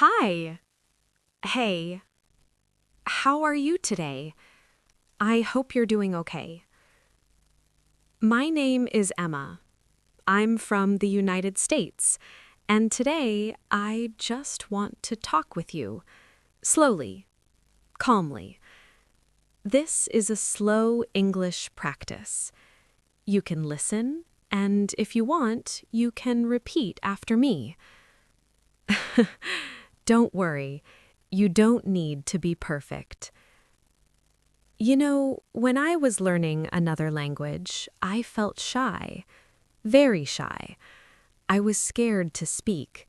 Hi. Hey. How are you today? I hope you're doing okay. My name is Emma. I'm from the United States, and today I just want to talk with you. Slowly, calmly. This is a slow English practice. You can listen, and if you want, you can repeat after me. Don't worry, you don't need to be perfect. You know, when I was learning another language, I felt shy, very shy. I was scared to speak.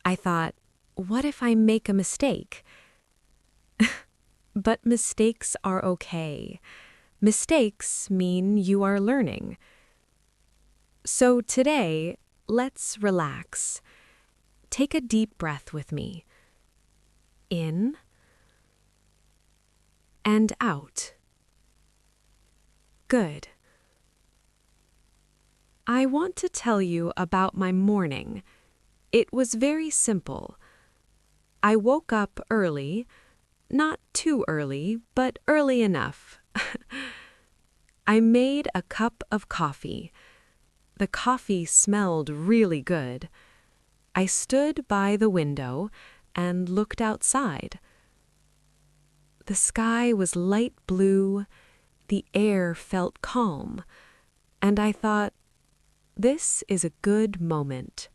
I thought, what if I make a mistake? But mistakes are okay. Mistakes mean you are learning. So today, let's relax. Take a deep breath with me. In and out. Good. I want to tell you about my morning. It was very simple. I woke up early, not too early, but early enough. I made a cup of coffee. The coffee smelled really good. I stood by the window and looked outside. The sky was light blue, the air felt calm, and I thought, this is a good moment.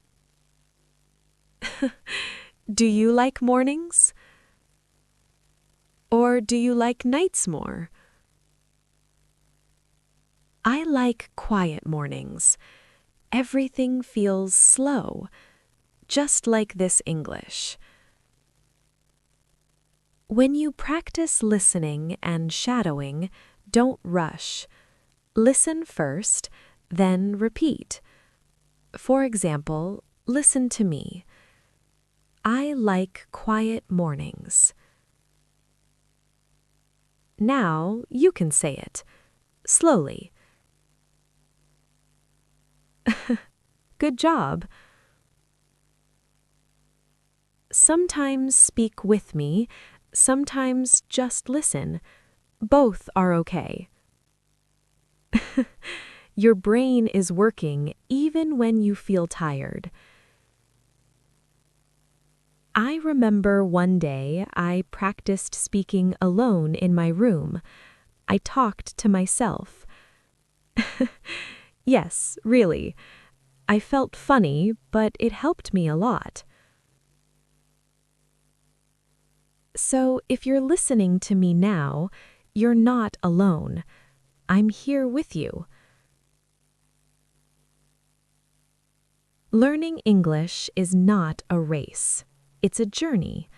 Do you like mornings? Or do you like nights more? I like quiet mornings. Everything feels slow, just like this English. When you practice listening and shadowing, don't rush. Listen first, then repeat. For example, listen to me. I like quiet mornings. Now you can say it, slowly. Good job. Sometimes speak with me, sometimes just listen. Both are okay. Your brain is working even when you feel tired. I remember one day I practiced speaking alone in my room. I talked to myself. Yes, really. I felt funny, but it helped me a lot. So if you're listening to me now, you're not alone. I'm here with you. Learning English is not a race. It's a journey.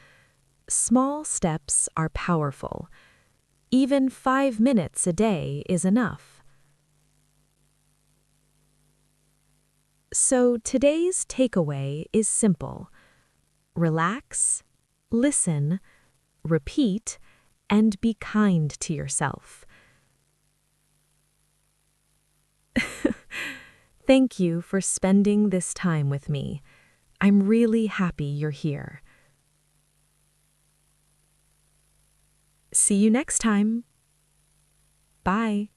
Small steps are powerful. Even 5 minutes a day is enough. So today's takeaway is simple. Relax, listen, repeat, and be kind to yourself. Thank you for spending this time with me. I'm really happy you're here. See you next time. Bye.